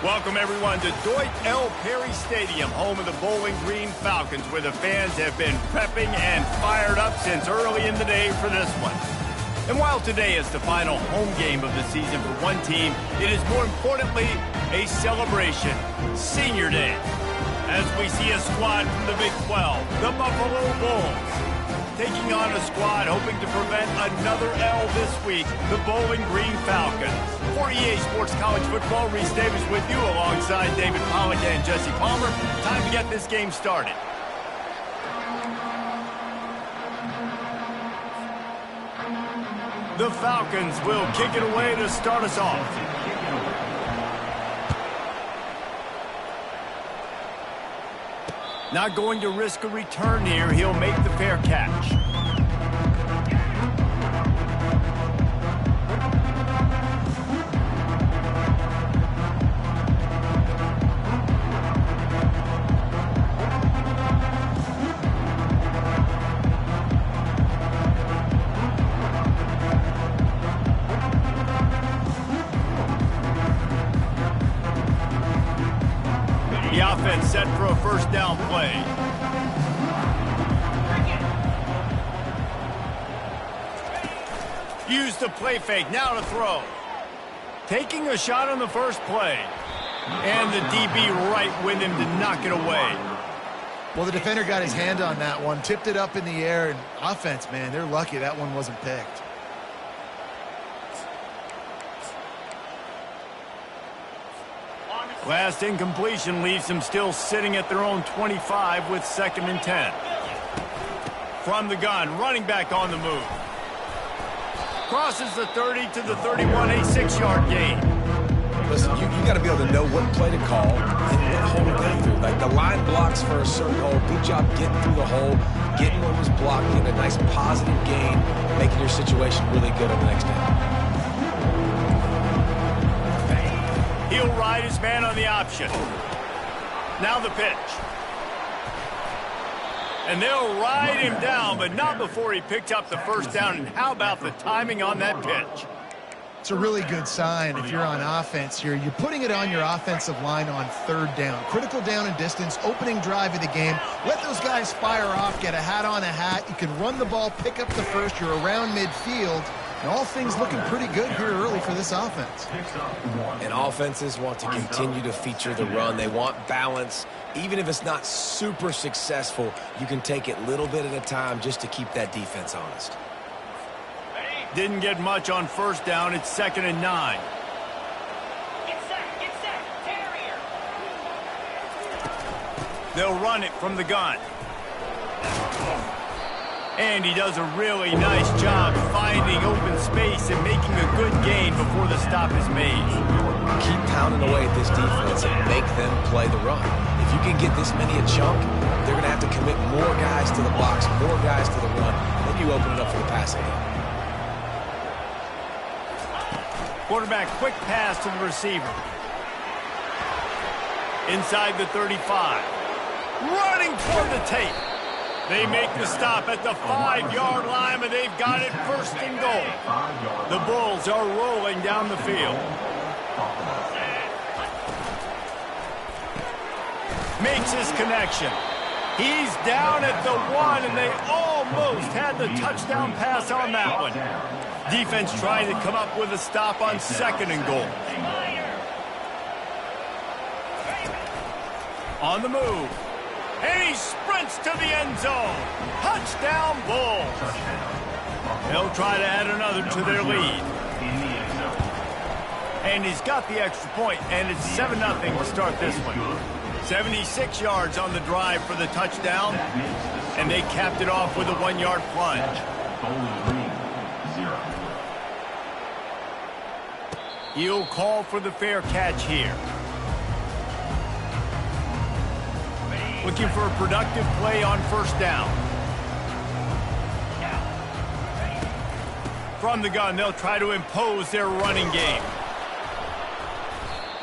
Welcome, everyone, to Dwight L. Perry Stadium, home of the Bowling Green Falcons, where the fans have been prepping and fired up since early in the day for this one. And while today is the final home game of the season for one team, it is more importantly a celebration, Senior Day, as we see a squad from the Big 12, the Buffalo Bulls, taking on a squad hoping to prevent another L this week, the Bowling Green Falcons. For EA Sports College Football, Reese Davis with you alongside David Pollack and Jesse Palmer. Time to get this game started. The Falcons will kick it away to start us off. Not going to risk a return here. He'll make the fair catch. The offense set for a first down play. Use the play fake, now to throw. Taking a shot on the first play. And the DB right with him to knock it away. Well, the defender got his hand on that one, tipped it up in the air, and offense, man, they're lucky that one wasn't picked. Last incompletion leaves them still sitting at their own 25 with 2nd and 10. From the gun, running back on the move. Crosses the 30 to the 31, a 6-yard gain. Listen, you got to be able to know what play to call and what hole to go through. Like the line blocks for a certain hole. Good job getting through the hole, getting what was blocked, getting a nice positive gain, making your situation really good on the next down. He'll ride his man on the option. Now the pitch. And they'll ride him down, but not before he picked up the first down. And how about the timing on that pitch? It's a really good sign if you're on offense here. You're putting it on your offensive line on 3rd down. Critical down and distance, opening drive of the game. Let those guys fire off, get a hat on a hat. You can run the ball, pick up the first. You're around midfield. And all things looking pretty good here early for this offense. And offenses want to continue to feature the run. They want balance. Even if it's not super successful, you can take it little bit at a time just to keep that defense honest. Didn't get much on first down. It's 2nd and 9. Get set, Terrier. They'll run it from the gun. And he does a really nice job finding open space and making a good gain before the stop is made. Keep pounding away at this defense and make them play the run. If you can get this many a chunk, they're going to have to commit more guys to the box, more guys to the run. Then you open it up for the passing game. Quarterback, quick pass to the receiver. Inside the 35. Running toward the tape. They make the stop at the 5-yard line, but they've got it 1st and goal. The Bulls are rolling down the field. Makes his connection. He's down at the 1, and they almost had the touchdown pass on that one. Defense trying to come up with a stop on 2nd and goal. On the move. And he sprints to the end zone. Touchdown, Bulls. They'll try to add another to their lead. And he's got the extra point, and it's 7-0 to start this one. 76 yards on the drive for the touchdown, and they capped it off with a 1-yard plunge. He'll call for the fair catch here. Looking for a productive play on first down. From the gun, they'll try to impose their running game.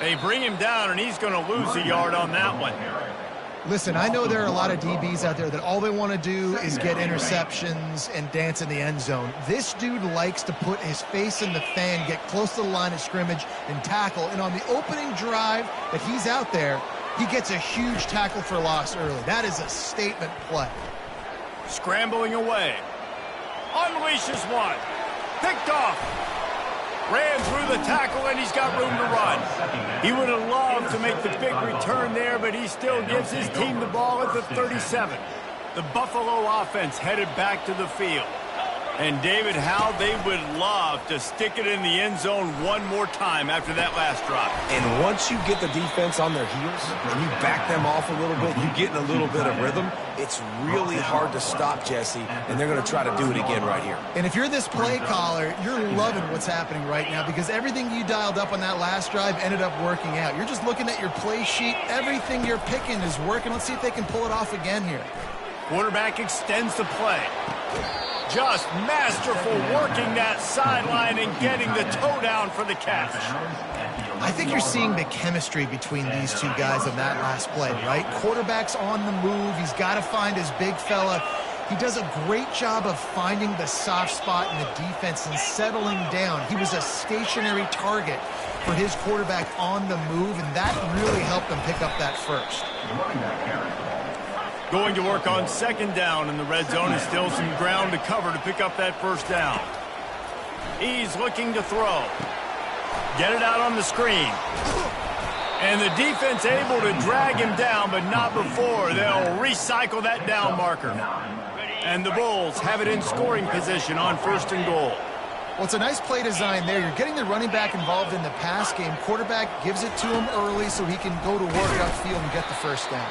They bring him down, and he's going to lose a yard on that one. Listen, I know there are a lot of DBs out there that all they want to do is get interceptions and dance in the end zone. This dude likes to put his face in the fan, get close to the line of scrimmage, and tackle. And on the opening drive that he's out there, he gets a huge tackle for loss early. That is a statement play. Scrambling away. Unleashes one. Picked off. Ran through the tackle, and he's got room to run. He would have loved to make the big return there, but he still gives his team the ball at the 37. The Buffalo offense headed back to the field. And David, how they would love to stick it in the end zone one more time after that last drive. And once you get the defense on their heels and you back them off a little bit, you get in a little bit of rhythm, it's really hard to stop, Jesse, and they're going to try to do it again right here. And if you're this play caller, you're loving what's happening right now because everything you dialed up on that last drive ended up working out. You're just looking at your play sheet. Everything you're picking is working. Let's see if they can pull it off again here. Quarterback extends the play. Just masterful working that sideline and getting the toe down for the catch. I think you're seeing the chemistry between these two guys on that last play, right? Quarterback's on the move. He's got to find his big fella. He does a great job of finding the soft spot in the defense and settling down. He was a stationary target for his quarterback on the move, and that really helped him pick up that first. Going to work on second down in the red zone, and still some ground to cover to pick up that first down. He's looking to throw. Get it out on the screen. And the defense able to drag him down, but not before they'll recycle that down marker. And the Bulls have it in scoring position on first and goal. Well, it's a nice play design there. You're getting the running back involved in the pass game. Quarterback gives it to him early so he can go to work upfield and get the first down.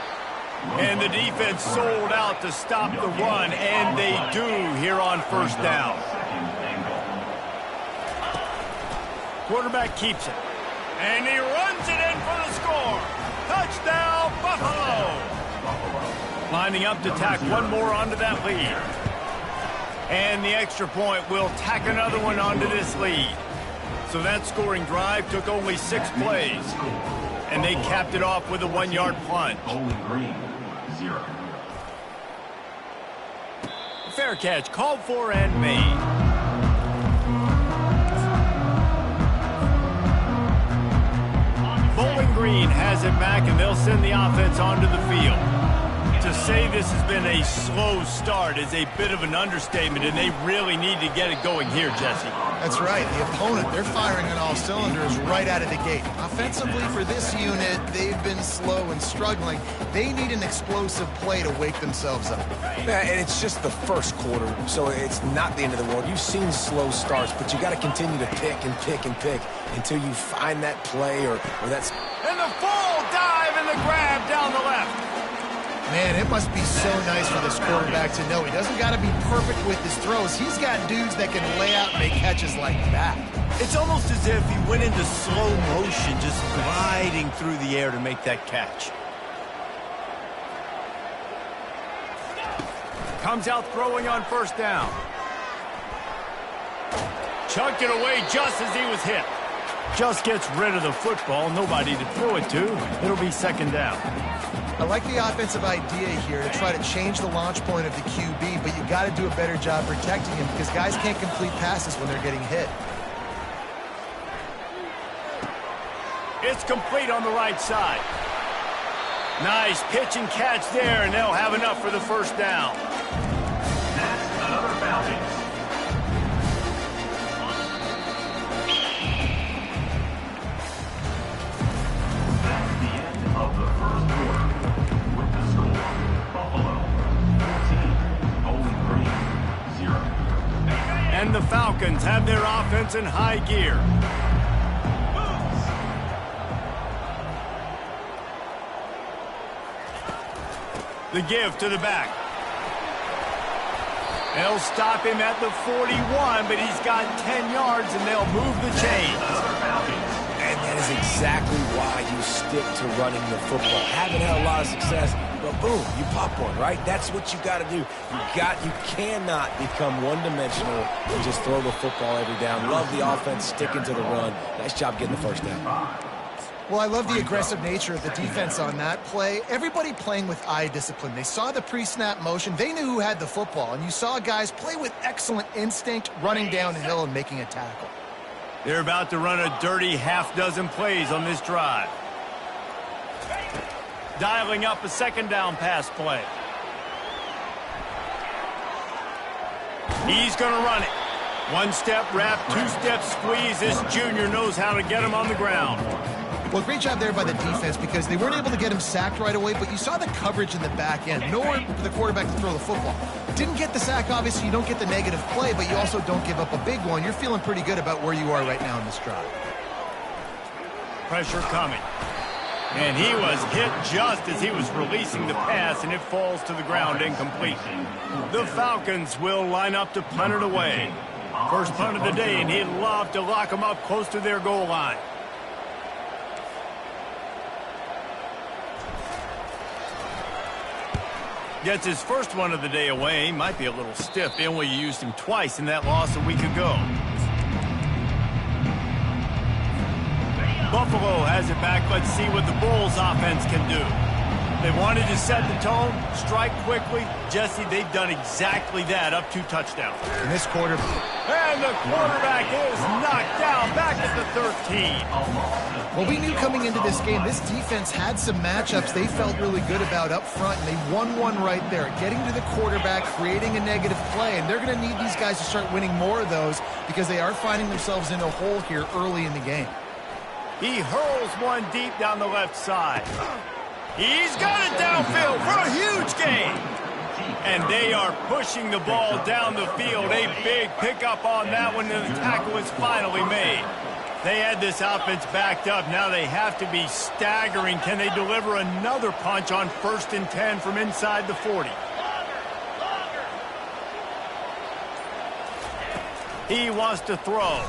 And the defense sold out to stop the run, and they do here on first down. Quarterback keeps it. And he runs it in for the score. Touchdown, Buffalo! Lining up to tack one more onto that lead. And the extra point will tack another one onto this lead. So that scoring drive took only 6 plays. And they capped it off with a 1-yard plunge. Bowling Green, 0. Fair catch called for and made. Bowling Green has it back, and they'll send the offense onto the field. To say this has been a slow start is a bit of an understatement, and they really need to get it going here, Jesse. That's right. The opponent, they're firing on all cylinders right out of the gate. Offensively for this unit, they've been slow and struggling. They need an explosive play to wake themselves up. Yeah, and it's just the first quarter, so it's not the end of the world. You've seen slow starts, but you got to continue to pick and pick and pick until you find that play or that's... And the full dive and the grab down the left. Man, it must be so nice for this quarterback to know he doesn't got to be perfect with his throws. He's got dudes that can lay out and make catches like that. It's almost as if he went into slow motion, just gliding through the air to make that catch. Comes out throwing on first down. Chucked it away just as he was hit. Just gets rid of the football. Nobody to throw it to. It'll be second down. I like the offensive idea here to try to change the launch point of the QB, but you got to do a better job protecting him because guys can't complete passes when they're getting hit. It's complete on the right side. Nice pitch and catch there, and they'll have enough for the first down. That's another Falcons. That's the end of the first quarter. With the score, Buffalo 14, Bowling Green 0. And the Falcons have their offense in high gear. The give to the back. They'll stop him at the 41, but he's got 10 yards, and they'll move the chains. And that is exactly why you stick to running the football. Haven't had a lot of success, but boom, you pop one, right? That's what you got to do. You cannot become one-dimensional and just throw the football every down. Love the offense, sticking to the run. Nice job getting the first down. Well, I love the aggressive nature of the defense on that play. Everybody playing with eye discipline. They saw the pre-snap motion. They knew who had the football. And you saw guys play with excellent instinct, running downhill and making a tackle. They're about to run a dirty half-dozen plays on this drive. Dialing up a second down pass play. He's going to run it. One step wrap, two step squeeze. This junior knows how to get him on the ground. Well, great job there by the defense because they weren't able to get him sacked right away, but you saw the coverage in the back end. Nowhere for the quarterback to throw the football. Didn't get the sack, obviously. You don't get the negative play, but you also don't give up a big one. You're feeling pretty good about where you are right now in this drive. Pressure coming. And he was hit just as he was releasing the pass, and it falls to the ground incomplete. The Falcons will line up to punt it away. First punt of the day, and he'd love to lock them up close to their goal line. Gets his first one of the day away. Might be a little stiff. They only used him twice in that loss a week ago. Buffalo has it back. Let's see what the Bulls offense can do. They wanted to set the tone, strike quickly. Jesse, they've done exactly that, up 2 touchdowns. And this quarterback. And the quarterback is knocked down back at the 13. Well, we knew coming into this game, this defense had some matchups they felt really good about up front, and they won one right there, getting to the quarterback, creating a negative play, and they're going to need these guys to start winning more of those because they are finding themselves in a hole here early in the game. He hurls one deep down the left side. He's got it downfield for a huge gain. And they are pushing the ball down the field. A big pickup on that one, and the tackle is finally made. They had this offense backed up. Now they have to be staggering. Can they deliver another punch on 1st and 10 from inside the 40? He wants to throw.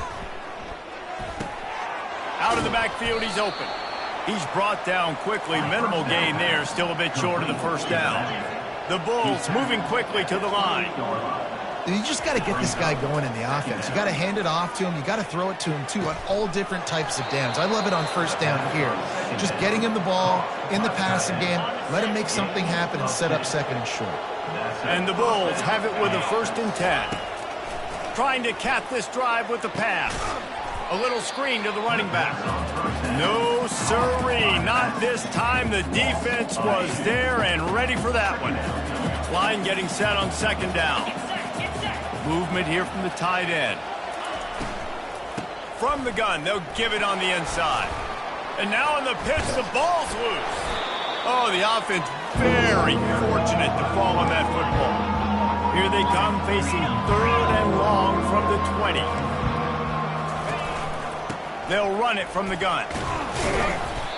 Out of the backfield, he's open. He's brought down quickly. Minimal gain there, still a bit short of the first down. The Bulls moving quickly to the line. You just got to get this guy going in the offense. You got to hand it off to him. You got to throw it to him, too, on all different types of downs. I love it on 1st down here. Just getting him the ball in the passing game, let him make something happen and set up 2nd and short. And the Bulls have it with a 1st and 10. Trying to cap this drive with the pass. A little screen to the running back. No sirree, not this time. The defense was there and ready for that one. Line getting set on 2nd down. Movement here from the tight end. From the gun, they'll give it on the inside. And now in the pitch, the ball's loose. Oh, the offense very fortunate to fall on that football. Here they come facing 3rd and long from the 20. They'll run it from the gun.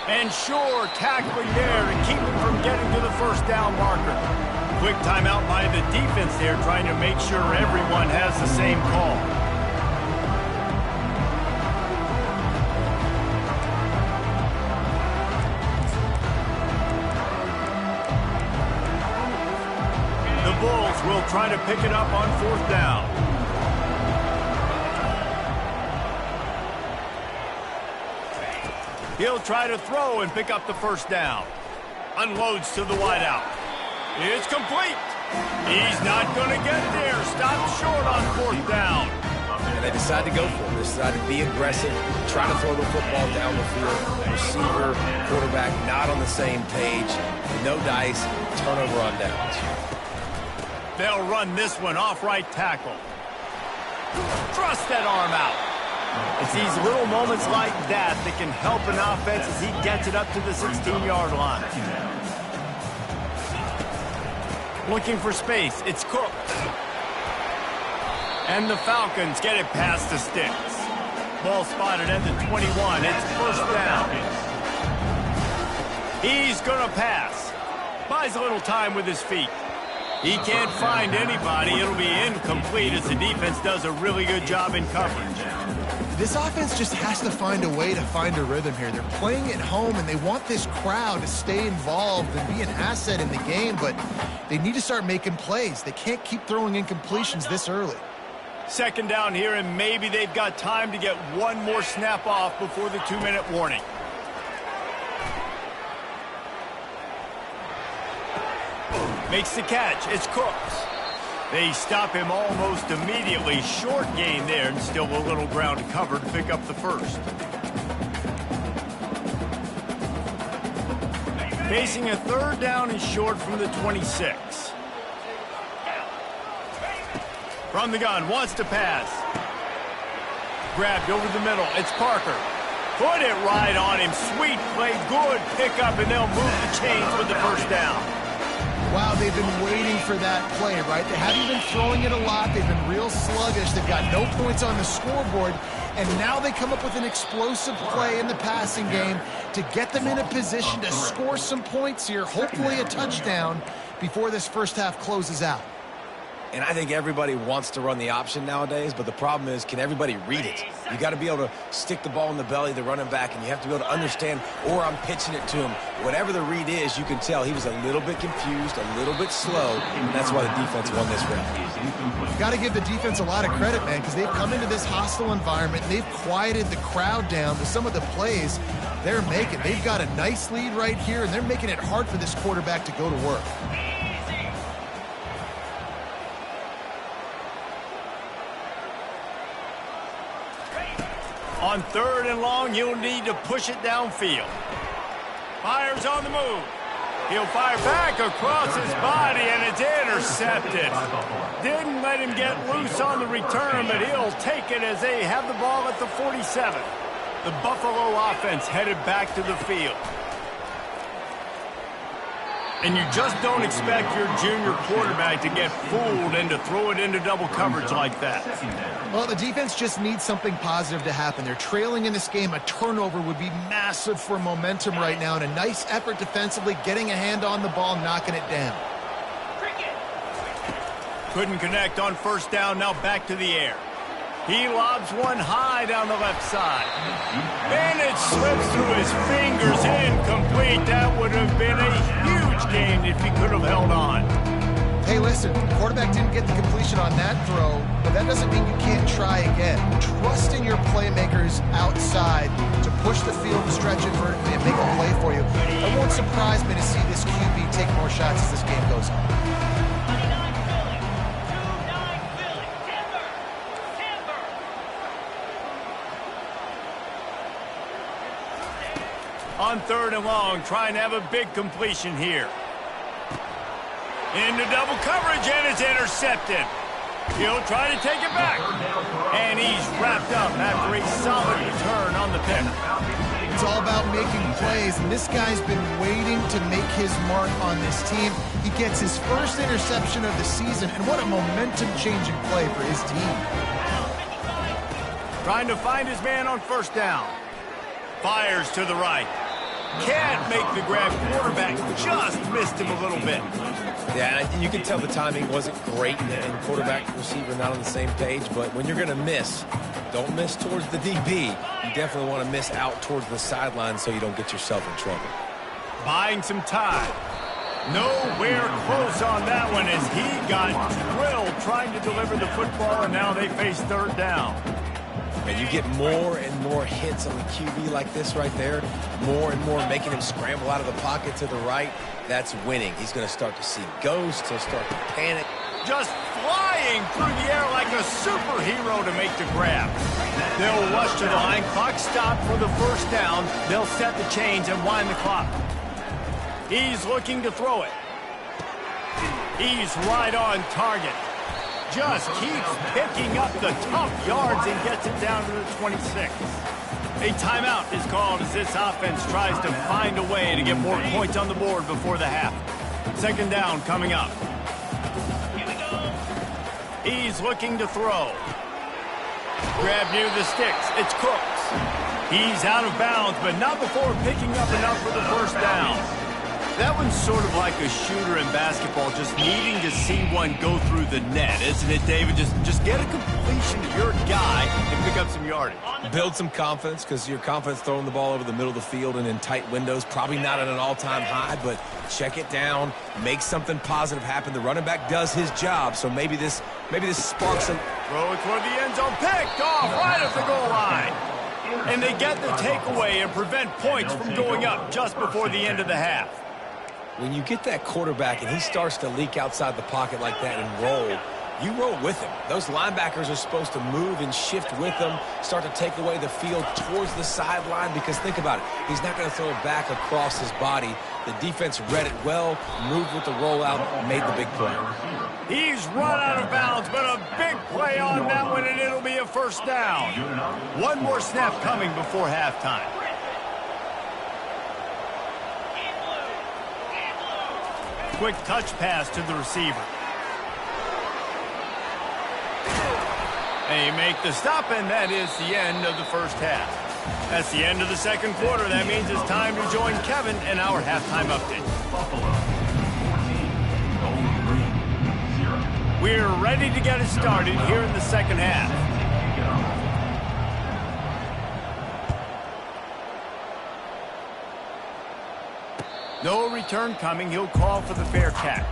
And sure, tackling there to keep him from getting to the 1st down marker. Quick timeout by the defense there, trying to make sure everyone has the same call. The Bulls will try to pick it up on 4th down. He'll try to throw and pick up the 1st down. Unloads to the wideout. It's complete. He's not going to get there. Stopped short on 4th down. And they decide to go for it. They decide to be aggressive, try to throw the football down the field. Receiver, quarterback, not on the same page. No dice, turnover on downs. They'll run this one off right tackle. Thrust that arm out. It's these little moments like that that can help an offense as he gets it up to the 16-yard line. Looking for space. It's Cook. And the Falcons get it past the sticks. Ball spotted at the 21. It's 1st down. He's going to pass. Buys a little time with his feet. He can't find anybody. It'll be incomplete as the defense does a really good job in coverage. This offense just has to find a way to find a rhythm here. They're playing at home, and they want this crowd to stay involved and be an asset in the game, but they need to start making plays. They can't keep throwing incompletions this early. 2nd down here, and maybe they've got time to get one more snap off before the 2-minute warning. Makes the catch. It's Cooks. They stop him almost immediately. Short gain there, and still a little ground to cover to pick up the first. Facing a third down and short from the 26. From the gun, wants to pass. Grabbed over the middle. It's Parker. Put it right on him. Sweet play, good pickup, and they'll move the chains with the first down. Wow, they've been waiting for that play, right? They haven't been throwing it a lot. They've been real sluggish. They've got no points on the scoreboard. And now they come up with an explosive play in the passing game to get them in a position to score some points here, hopefully a touchdown, before this first half closes out. And I think everybody wants to run the option nowadays, but the problem is, can everybody read it? You got to be able to stick the ball in the belly of the running back, and you have to be able to understand, or I'm pitching it to him. Whatever the read is, you can tell he was a little bit confused, a little bit slow, and that's why the defense won this round. You got to give the defense a lot of credit, man, because they've come into this hostile environment, and they've quieted the crowd down with some of the plays they're making. They've got a nice lead right here, and they're making it hard for this quarterback to go to work. On third and long, you'll need to push it downfield. Fires on the move. He'll fire back across his body, and it's intercepted. Didn't let him get loose on the return, but he'll take it as they have the ball at the 47. The Buffalo offense headed back to the field. And you just don't expect your junior quarterback to get fooled and to throw it into double coverage like that. Well, the defense just needs something positive to happen. They're trailing in this game. A turnover would be massive for momentum right now, and a nice effort defensively, getting a hand on the ball, knocking it down. Couldn't connect on first down, now back to the air. He lobs one high down the left side. And it slips through his fingers, incomplete. That would have been a huge gain if he could have held on. Hey, listen, the quarterback didn't get the completion on that throw, but that doesn't mean you can't try again. Trust in your playmakers outside to push the field and stretch it vertically and make a play for you. It won't surprise me to see this QB take more shots as this game goes on. On third and long, trying to have a big completion here. Into double coverage, and it's intercepted. He'll try to take it back. And he's wrapped up after a solid return on the pick. It's all about making plays, and this guy's been waiting to make his mark on this team. He gets his first interception of the season, and what a momentum-changing play for his team. Trying to find his man on first down. Fires to the right. Can't make the grab. Quarterback just missed him a little bit. Yeah, and you can tell the timing wasn't great, and quarterback and receiver not on the same page, but when you're going to miss, don't miss towards the DB. You definitely want to miss out towards the sideline so you don't get yourself in trouble. Buying some time. Nowhere close on that one as he got drilled trying to deliver the football, and now they face third down. And you get more and more hits on the QB like this right there, more and more making him scramble out of the pocket to the right. That's winning. He's going to start to see ghosts. He'll start to panic. Just flying through the air like a superhero to make the grab. They'll rush to the line. Clock stopped for the first down. They'll set the chains and wind the clock. He's looking to throw it. He's right on target. Just keeps picking up the tough yards and gets it down to the 26. A timeout is called as this offense tries to find a way to get more points on the board before the half. Second down coming up. Here we go. He's looking to throw. Grab near the sticks. It's Cooks. He's out of bounds, but not before picking up enough for the first down. That one's sort of like a shooter in basketball, just needing to see one go through the net, isn't it, David? Just get a completion to your guy and pick up some yardage. Build some confidence, because your confidence throwing the ball over the middle of the field and in tight windows, probably not at an all-time high, but check it down, make something positive happen. The running back does his job, so maybe this sparks him. Throw it toward the end zone, picked off right at the goal line. And they get the takeaway and prevent points from going up just before the end of the half. when you get that quarterback and he starts to leak outside the pocket like that and roll, you roll with him. Those linebackers are supposed to move and shift with him, start to take away the field towards the sideline, because think about it. He's not going to throw it back across his body. The defense read it well, moved with the rollout, made the big play. He's run out of bounds, but a big play on that one, and it'll be a first down. One more snap coming before halftime. Quick touch pass to the receiver. They make the stop, and that is the end of the first half. That's the end of the second quarter. That means it's time to join Kevin in our halftime update. Buffalo 14, Bowling Green 0. We're ready to get it started here in the second half. No return coming. He'll call for the fair catch.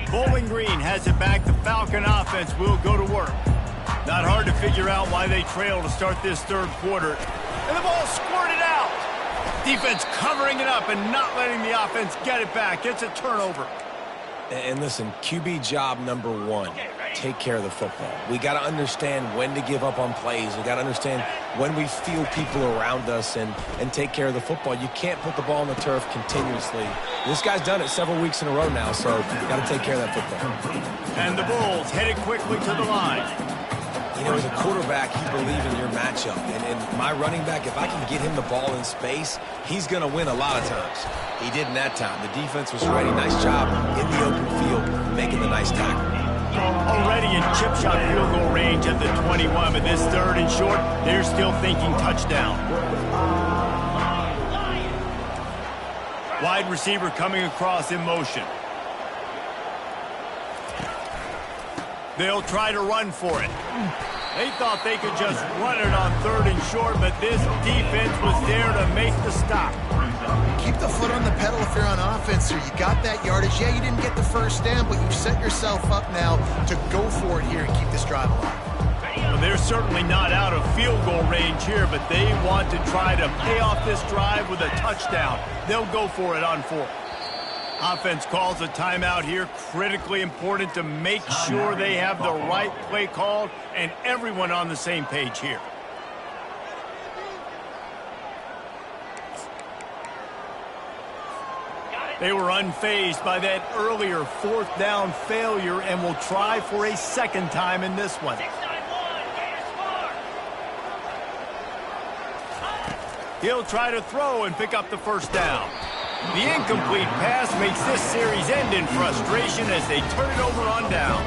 Bowling Green has it back. The Falcon offense will go to work. Not hard to figure out why they trail to start this third quarter. And the ball squirted out. Defense covering it up and not letting the offense get it back. It's a turnover. And listen, QB job number one, take care of the football. We got to understand when to give up on plays. We got to understand when we feel people around us and take care of the football. You can't put the ball on the turf continuously. This guy's done it several weeks in a row now, so you got to take care of that football. And the Bulls headed quickly to the line. You know, as a quarterback, you believe in your matchup. And my running back, if I can get him the ball in space, he's going to win a lot of times. He did in that time. The defense was ready. Nice job in the open field, making the nice tackle. Already in chip shot field goal range at the 21, but this third and short, they're still thinking touchdown. Wide receiver coming across in motion. They'll try to run for it. They thought they could just run it on third and short, but this defense was there to make the stop. Keep the foot on the pedal if you're on offense here. You got that yardage. Yeah, you didn't get the first down, but you've set yourself up now to go for it here and keep this drive alive. Well, they're certainly not out of field goal range here, but they want to try to pay off this drive with a touchdown. They'll go for it on fourth. Offense calls a timeout here. Critically important to make sure they have the right play called and everyone on the same page here. They were unfazed by that earlier fourth down failure and will try for a second time in this one. He'll try to throw and pick up the first down. The incomplete pass makes this series end in frustration as they turn it over on downs.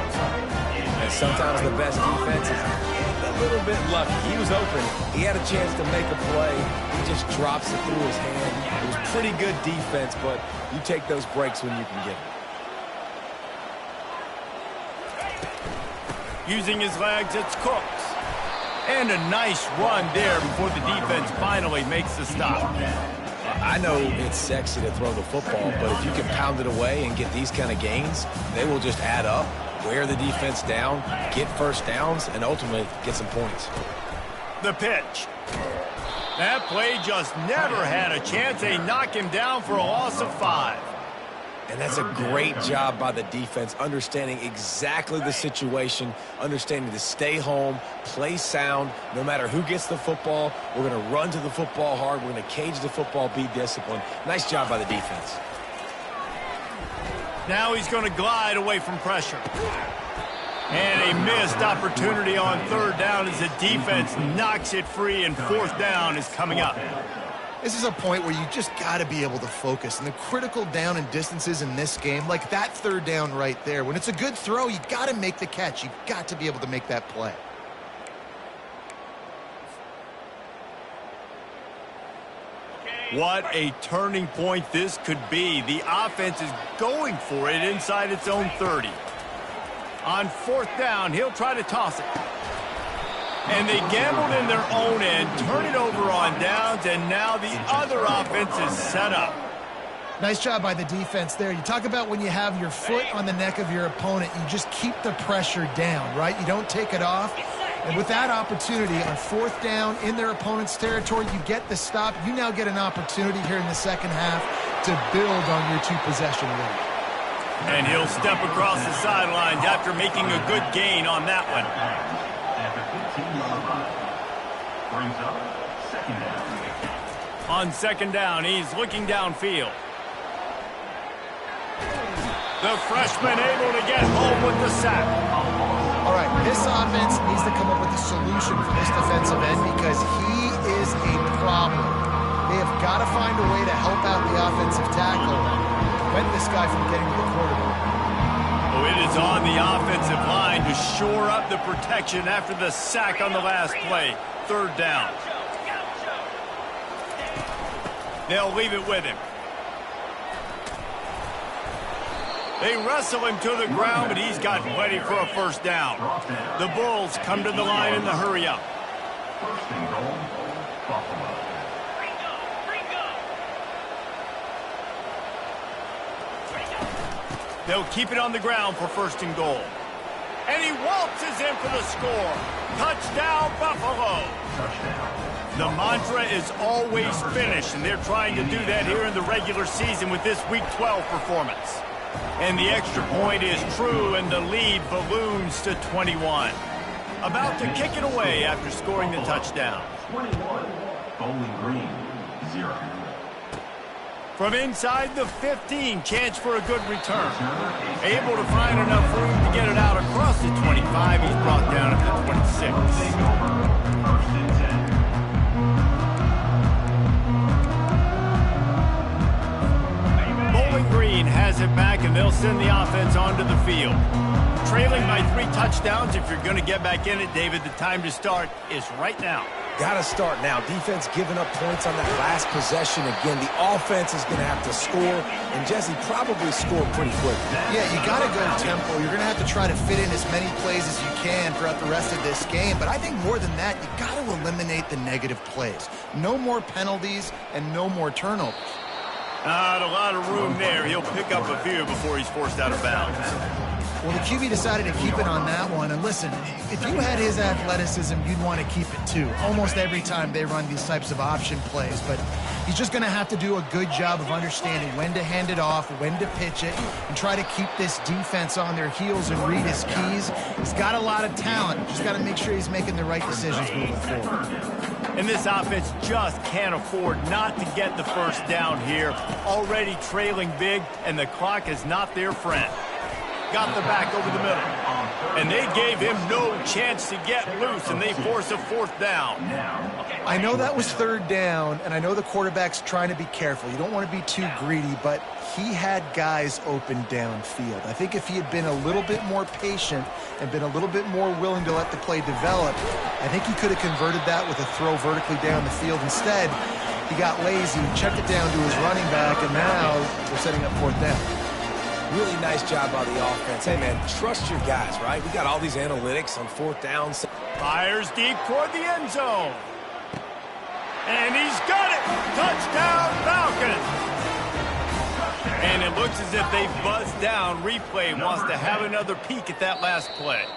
And sometimes the best defense is a little bit lucky. He was open. He had a chance to make a play. He just drops it through his hand. It was pretty good defense, but you take those breaks when you can get them. Using his legs, it's Cooks. And a nice run there before the defense finally makes the stop. I know it's sexy to throw the football, but if you can pound it away and get these kind of gains, they will just add up, wear the defense down, get first downs, and ultimately get some points. The pitch. That play just never had a chance. They knock him down for a loss of 5. And that's a great job by the defense, understanding exactly the situation, understanding to stay home, play sound. No matter who gets the football, we're going to run to the football hard. We're going to cage the football, be disciplined. Nice job by the defense. Now he's going to glide away from pressure. And a missed opportunity on third down as the defense knocks it free, and fourth down is coming up. This is a point where you just got to be able to focus. And the critical down and distances in this game, like that third down right there, when it's a good throw, you got to make the catch. You've got to be able to make that play. What a turning point this could be. The offense is going for it inside its own 30. On fourth down, he'll try to toss it. And they gambled in their own end, turn it over on downs, and now the other offense is set up. Nice job by the defense there. You talk about when you have your foot on the neck of your opponent, you just keep the pressure down, right? You don't take it off. And with that opportunity on 4th down in their opponent's territory, you get the stop. You now get an opportunity here in the second half to build on your 2-possession lead. And he'll step across the sidelines after making a good gain on that one. At the 15-yard line. Brings up second down. On second down, he's looking downfield. The freshman able to get home with the sack. All right, this offense needs to come up with a solution for this defensive end because he is a problem. They have got to find a way to help out the offensive tackle, prevent this guy from getting to the quarterback. Oh, it is on the offensive line to shore up the protection after the sack on the last play. 3rd down. They'll leave it with him. They wrestle him to the ground, but he's got plenty for a 1st down. The Bulls come to the line in the hurry-up. 1st and goal, Buffalo. They'll keep it on the ground for 1st and goal. And he waltzes in for the score. Touchdown, Buffalo. Touchdown. The mantra is always finish, and they're trying to do that here in the regular season with this Week 12 performance. And the extra point is true, and the lead balloons to 21. About to kick it away after scoring the touchdown. 21. Bowling Green, 0. From inside the 15, chance for a good return. Able to find enough room to get it out across the 25. He's brought down at the 26. 1st and 10. Bowling Green has it back, and they'll send the offense onto the field. Trailing by 3 touchdowns. If you're going to get back in it, David, the time to start is right now. Got to start now. Defense giving up points on that last possession. Again, the offense is going to have to score, and Jesse probably score pretty quick. Yeah, you got to go tempo. You're going to have to try to fit in as many plays as you can throughout the rest of this game. But I think more than that, you got to eliminate the negative plays. No more penalties and no more turnovers. Not a lot of room there. He'll pick up a few before he's forced out of bounds. Well, the QB decided to keep it on that one. And listen, if you had his athleticism, you'd want to keep it too. Almost every time they run these types of option plays. But he's just going to have to do a good job of understanding when to hand it off, when to pitch it, and try to keep this defense on their heels and read his keys. He's got a lot of talent. Just got to make sure he's making the right decisions moving forward. And this offense just can't afford not to get the 1st down here. Already trailing big, and the clock is not their friend. Got the back over the middle. And they gave him no chance to get loose, and they force a 4th down. I know that was 3rd down, and I know the quarterback's trying to be careful. You don't want to be too greedy, but he had guys open downfield. I think if he had been a little bit more patient and been a little bit more willing to let the play develop, I think he could have converted that with a throw vertically down the field. Instead, he got lazy, checked it down to his running back, and now we're setting up 4th down. Really nice job by the offense. Hey, man, trust your guys, right? We got all these analytics on 4th down. Fires deep toward the end zone. And he's got it! Touchdown, Falcons! And it looks as if they buzzed down. Replay wants to have another peek at that last play.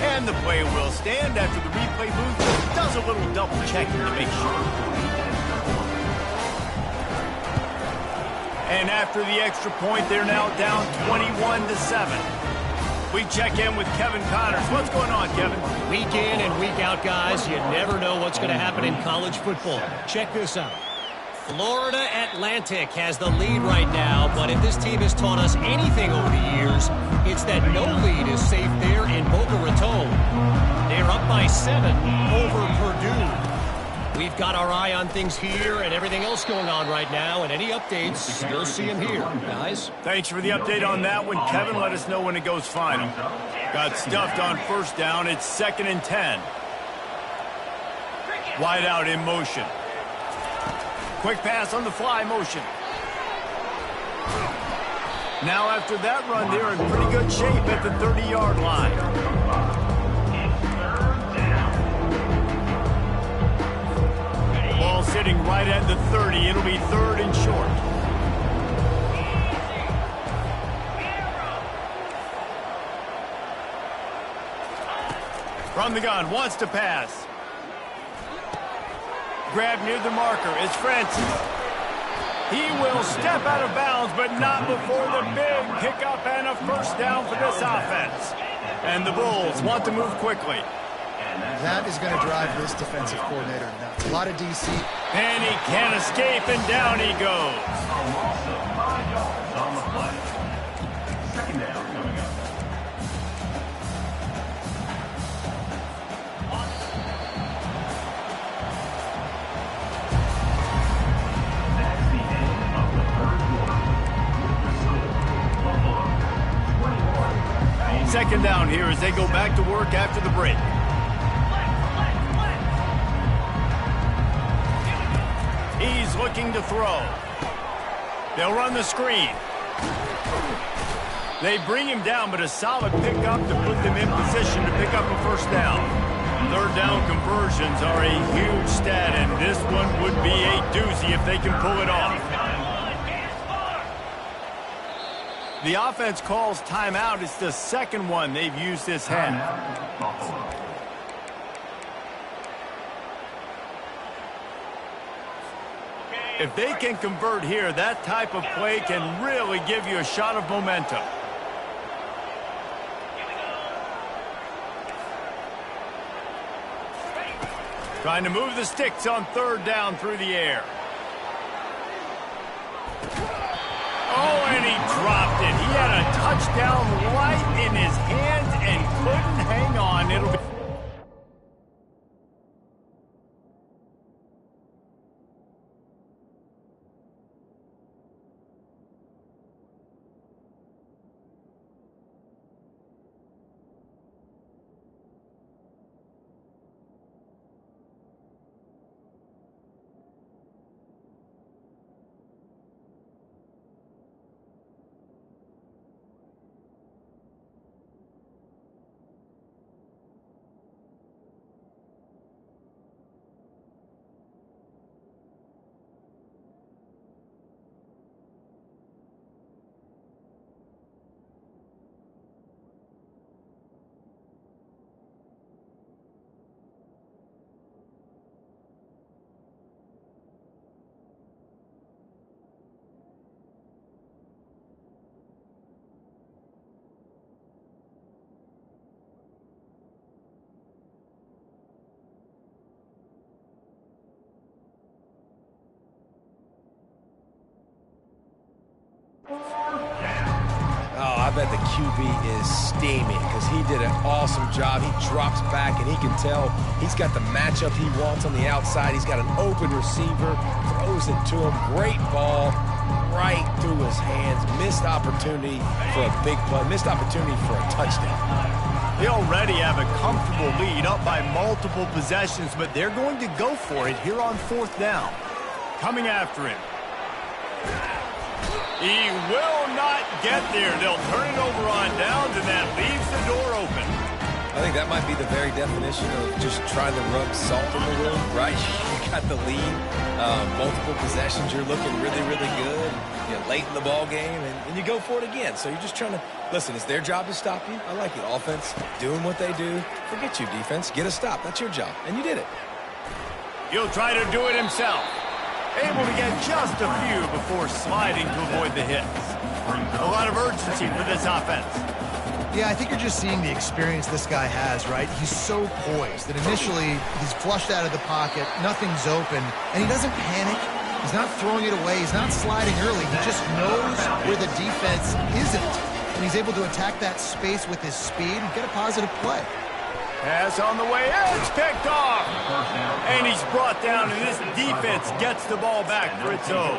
And the play will stand after the replay booth does a little double checking to make sure. And after the extra point, they're now down 21-7. We check in with Kevin Connors. What's going on, Kevin? Week in and week out, guys. You never know what's going to happen in college football. Check this out. Florida Atlantic has the lead right now, but if this team has taught us anything over the years, it's that no lead is safe there in Boca Raton. They're up by 7 over Purdue. We've got our eye on things here and everything else going on right now, and any updates, you'll see them here, guys. Thanks for the update on that one, Kevin. Let us know when it goes final. Got stuffed on 1st down. It's 2nd and 10. Wide out in motion. Quick pass on the fly motion. Now after that run, they're in pretty good shape at the 30-yard line. Ball sitting right at the 30. 30. It'll be 3rd and short. From the gun, wants to pass. Grab near the marker. It's Francis. He will step out of bounds, but not before the big pickup and a first down for this offense. And the Bulls want to move quickly. That is going to drive this defensive coordinator nuts. A lot of DC. And he can't escape, and down he goes. A loss of 5 yards on the play. Second down coming up. That's the end of the third quarter. With the score, Buffalo 21. Second down here as they go back to work after the break. He's looking to throw. They'll run the screen. They bring him down, but a solid pickup to put them in position to pick up a first down. Third down conversions are a huge stat, and this one would be a doozy if they can pull it off. The offense calls timeout. It's the second one they've used this half. Buffalo. If they can convert here, that type of play can really give you a shot of momentum. Trying to move the sticks on third down through the air. Oh, and he dropped it. He had a touchdown right in his hands and couldn't hang on. It'll be... Oh, I bet the QB is steaming because he did an awesome job. He drops back, and he can tell he's got the matchup he wants on the outside. He's got an open receiver, throws it to him. Great ball right through his hands. Missed opportunity for a big play. Missed opportunity for a touchdown. They already have a comfortable lead up by multiple possessions, but they're going to go for it here on fourth down. Coming after him. He will not get there. They'll turn it over on downs, and that leaves the door open. I think that might be the very definition of just trying to rub salt in the wound, right? You got the lead, multiple possessions, you're looking really, really good. You're late in the ball game, and you go for it again. So you're just trying to, listen, it's their job to stop you. I like it. Offense, doing what they do. Forget you, defense. Get a stop. That's your job, and you did it. He'll try to do it himself. Able to get just a few before sliding to avoid the hits. A lot of urgency for this offense. Yeah, I think you're just seeing the experience this guy has, right? He's so poised that initially he's flushed out of the pocket, nothing's open, and he doesn't panic. He's not throwing it away. He's not sliding early. He just knows where the defense isn't, and he's able to attack that space with his speed and get a positive play. Pass on the way, it's picked off. And he's brought down, and this defense gets the ball back for its own.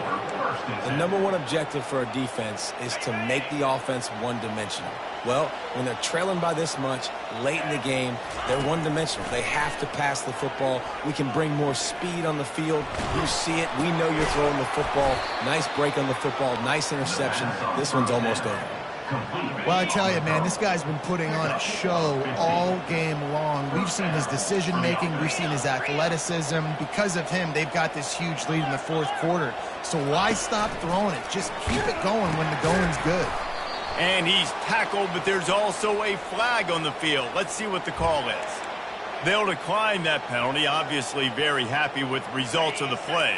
The number one objective for a defense is to make the offense one-dimensional. Well, when they're trailing by this much late in the game, they're one-dimensional. They have to pass the football. We can bring more speed on the field. You see it. We know you're throwing the football. Nice break on the football. Nice interception. This one's almost over. Well, I tell you, man, this guy's been putting on a show all game long. We've seen his decision-making. We've seen his athleticism. Because of him, they've got this huge lead in the fourth quarter. So why stop throwing it? Just keep it going when the going's good. And he's tackled, but there's also a flag on the field. Let's see what the call is. They'll decline that penalty, obviously very happy with the results of the play.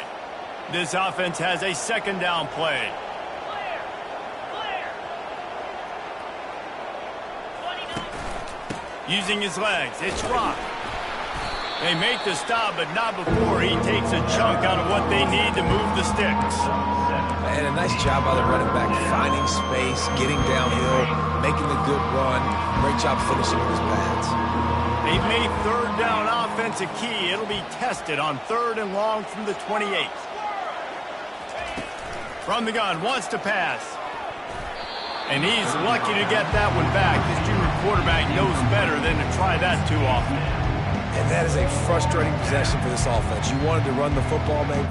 This offense has a second down play. Using his legs, it's Rock. They make the stop, but not before he takes a chunk out of what they need to move the sticks. And a nice job by the running back, finding space, getting downhill, making the good run. Great job finishing with his pads. They've made third down offense a key. It'll be tested on 3rd and long from the 28. From the gun, wants to pass. And he's lucky to get that one back. This junior quarterback knows better than to try that too often. And that is a frustrating possession for this offense. You wanted to run the football, maybe.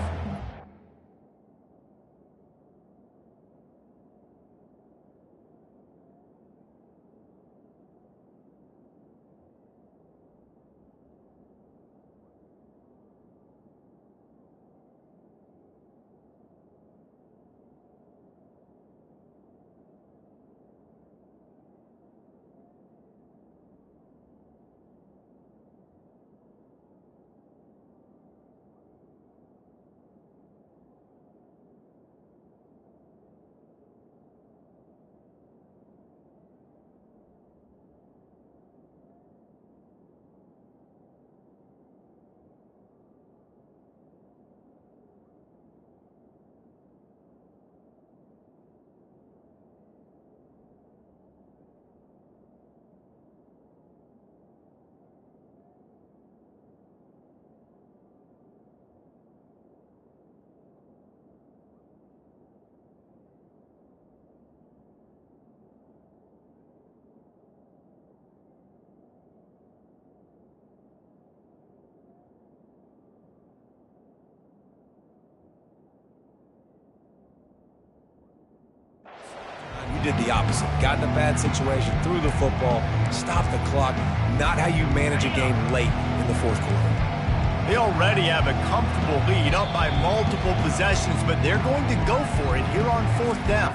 Did the opposite. Got in a bad situation, threw the football, stopped the clock. Not how you manage a game late in the fourth quarter. They already have a comfortable lead, up by multiple possessions, but they're going to go for it here on 4th down.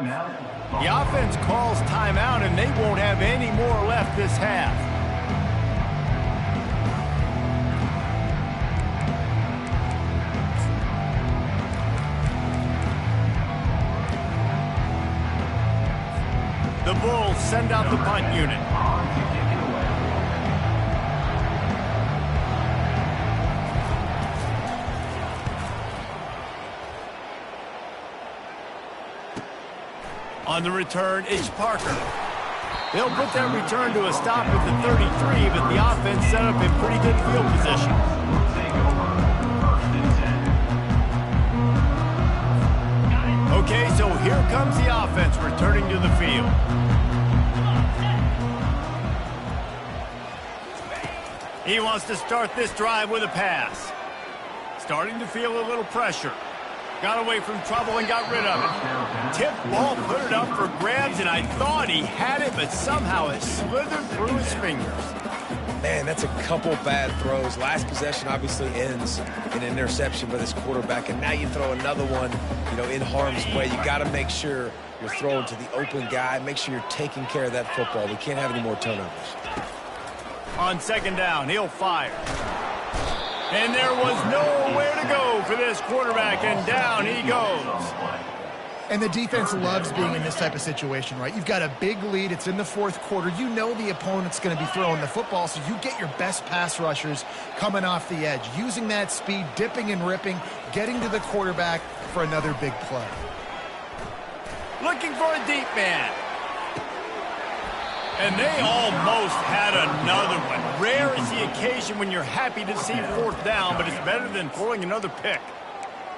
The offense calls timeout, and they won't have any more left this half. The Bulls send out the punt unit. On the return, it's Parker. They'll put that return to a stop at the 33, but the offense set up in pretty good field position. Okay, so here comes the offense returning to the field. He wants to start this drive with a pass. Starting to feel a little pressure. Got away from trouble and got rid of it. Tip ball, put it up for grabs, and I thought he had it, but somehow it slithered through his fingers. Man, that's a couple bad throws. Last possession obviously ends in an interception by this quarterback, and now you throw another one, in harm's way. You got to make sure you're throwing to the open guy. Make sure you're taking care of that football. We can't have any more turnovers. On 2nd down, he'll fire. And there was nowhere to go for this quarterback, and down he goes. And the defense loves being in this type of situation, right? You've got a big lead. It's in the fourth quarter. You know the opponent's going to be throwing the football, so you get your best pass rushers coming off the edge, using that speed, dipping and ripping, getting to the quarterback for another big play. Looking for a deep man. And they almost had another one. Rare is the occasion when you're happy to see 4th down, but it's better than throwing another pick.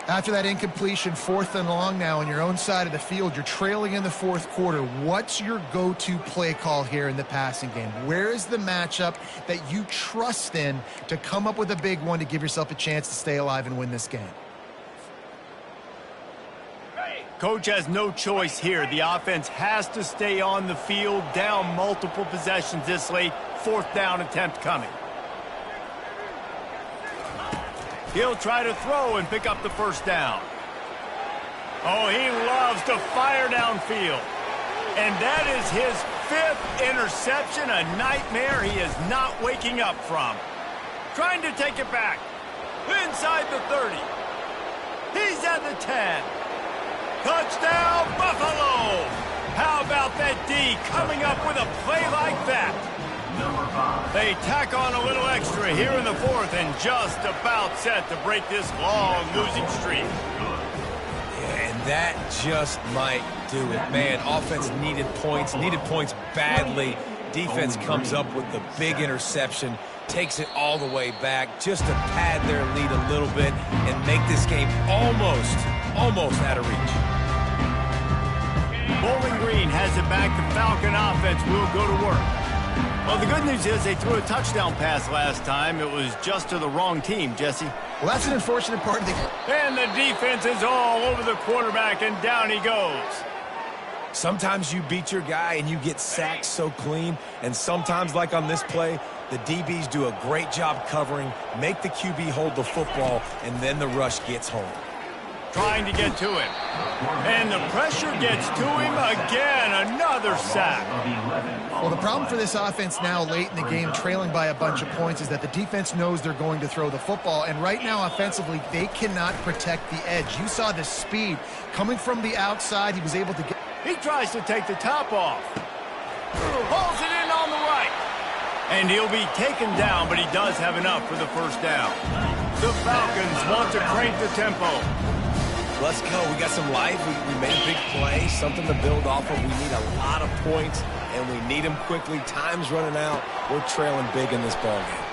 After that incompletion, 4th and long now on your own side of the field, you're trailing in the 4th quarter. What's your go-to play call here in the passing game? Where is the matchup that you trust in to come up with a big one to give yourself a chance to stay alive and win this game? Coach has no choice here. The offense has to stay on the field, down multiple possessions this late. 4th down attempt coming. He'll try to throw and pick up the first down. Oh, he loves to fire downfield. And that is his 5th interception, a nightmare he is not waking up from. Trying to take it back. Inside the 30. He's at the 10. Touchdown, Buffalo! How about that D coming up with a play like that? They tack on a little extra here in the 4th and just about set to break this long losing streak. Yeah, and that just might do it. Man, offense needed points badly. Defense comes up with the big interception, takes it all the way back just to pad their lead a little bit and make this game almost out of reach. Bowling Green has it back. The Falcon offense will go to work. Well, the good news is they threw a touchdown pass last time. It was just to the wrong team, Jesse. Well, that's an unfortunate part of the game. And the defense is all over the quarterback, and down he goes. Sometimes you beat your guy and you get sacked so clean, and sometimes, like on this play, the DBs do a great job covering, make the QB hold the football, and then the rush gets home. Trying to get to him. And the pressure gets to him again. Another sack. Well, the problem for this offense now late in the game, trailing by a bunch of points, is that the defense knows they're going to throw the football. And right now, offensively, they cannot protect the edge. You saw the speed coming from the outside. He was able to get... He tries to take the top off. Pulls it in on the right. And he'll be taken down, but he does have enough for the first down. The Falcons want to crank the tempo. Let's go. We got some life. We made a big play, something to build off of. We need a lot of points, and we need them quickly. Time's running out. We're trailing big in this ballgame.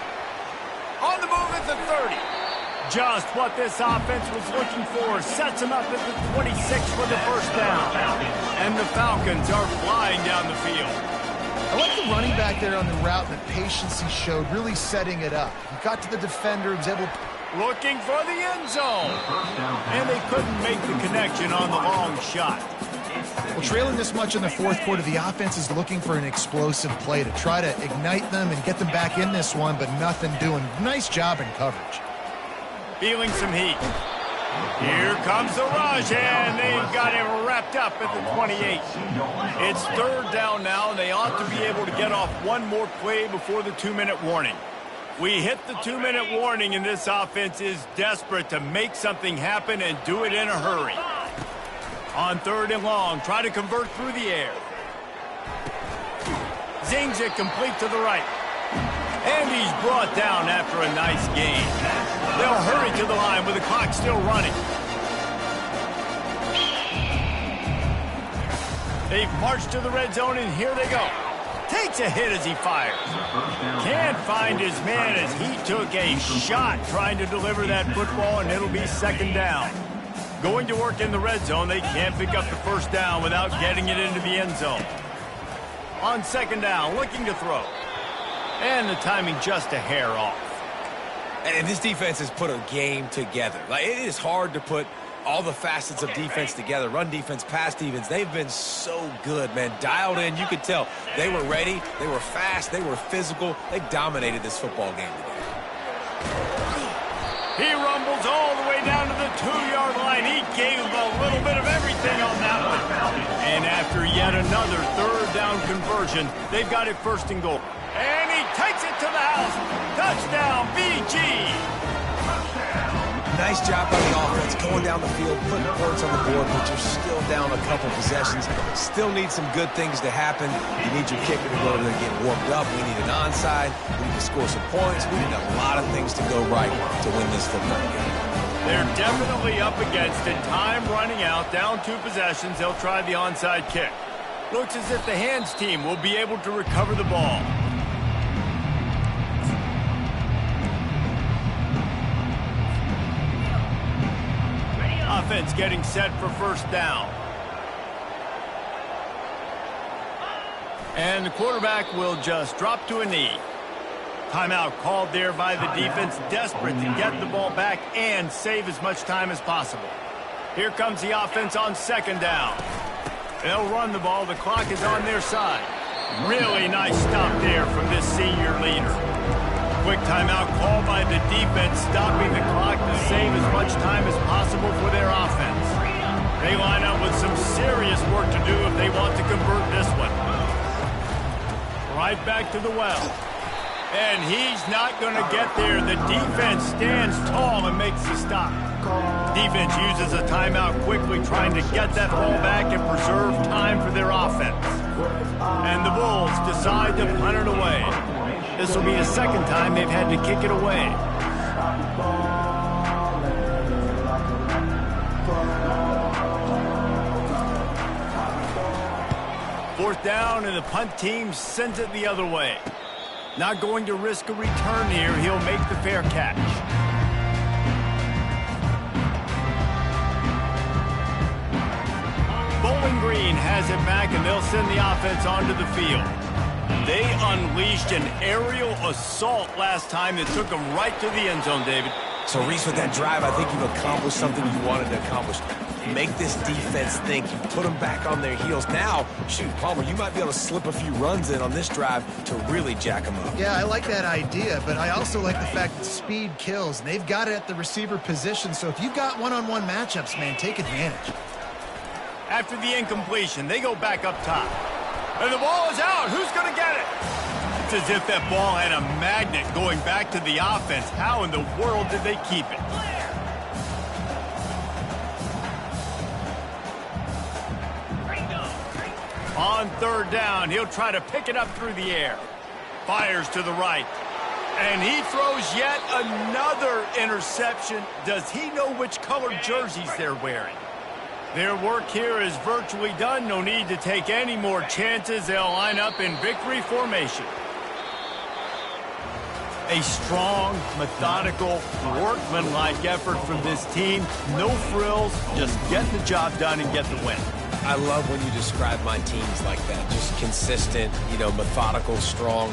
On the move at the 30. Just what this offense was looking for. Sets him up at the 26 for the first down. And the Falcons are flying down the field. I like the running back there on the route and the patience he showed, really setting it up. He got to the defender, he was able to... Looking for the end zone. And they couldn't make the connection on the long shot. Well, trailing this much in the 4th quarter, the offense is looking for an explosive play to try to ignite them and get them back in this one, but nothing doing. Nice job in coverage. Feeling some heat. Here comes the rush, and they've got him wrapped up at the 28. It's 3rd down now, and they ought to be able to get off one more play before the 2-minute warning. We hit the 2-minute warning, and this offense is desperate to make something happen and do it in a hurry. On 3rd and long, try to convert through the air. Zings it complete to the right. And he's brought down after a nice gain. They'll hurry to the line with the clock still running. They've marched to the red zone, and here they go. Takes a hit as he fires. Can't find his man as he took a shot trying to deliver that football, and it'll be 2nd down. Going to work in the red zone, they can't pick up the first down without getting it into the end zone. On 2nd down, looking to throw. And the timing just a hair off. And this defense has put a game together. Like, it is hard to put all the facets of defense together. Run defense, pass defense. They've been so good, man. Dialed in. You could tell they were ready. They were fast. They were physical. They dominated this football game today. He rumbles all the way down to the 2-yard line. He gave a little bit of everything on that one. And after yet another 3rd down conversion, they've got it 1st and goal. And he takes it to the house. Touchdown, BG. Nice job by the offense, going down the field, putting points on the board, but you're still down a couple possessions. Still need some good things to happen. You need your kicker to go there and get warmed up. We need an onside. We need to score some points. We need a lot of things to go right to win this football game. They're definitely up against it. Time running out, down 2 possessions. They'll try the onside kick. Looks as if the hands team will be able to recover the ball. offense getting set for first down. And the quarterback will just drop to a knee. Timeout called there by the defense, desperate to get the ball back and save as much time as possible. Here comes the offense on second down. They'll run the ball. The clock is on their side. Really nice stop there from this senior leader. Quick timeout called by the defense, stopping the clock to save as much time as possible for their offense. They line up with some serious work to do if they want to convert this one. Right back to the well. And he's not going to get there. The defense stands tall and makes the stop. Defense uses a timeout quickly, trying to get that ball back and preserve time for their offense. And the Bulls decide to punt it away. This will be the second time they've had to kick it away. Fourth down, and the punt team sends it the other way. Not going to risk a return here. He'll make the fair catch. Bowling Green has it back, and they'll send the offense onto the field. They unleashed an aerial assault last time that took them right to the end zone, David. So, Reese, with that drive, I think you've accomplished something you wanted to accomplish. Make this defense think. You put them back on their heels. Now, shoot, Palmer, you might be able to slip a few runs in on this drive to really jack them up. Yeah, I like that idea, but I also like the fact that speed kills. And they've got it at the receiver position, so if you've got one-on-one matchups, man, take advantage. After the incompletion, they go back up top. And the ball is out. Who's going to get it? It's as if that ball had a magnet going back to the offense. How in the world did they keep it? On third down, he'll try to pick it up through the air. Fires to the right. And he throws yet another interception. Does he know which colored jerseys they're wearing? Their work here is virtually done. No need to take any more chances. They'll line up in victory formation. A strong, methodical, workmanlike effort from this team. No frills, just get the job done and get the win. I love when you describe my teams like that. Just consistent, methodical, strong.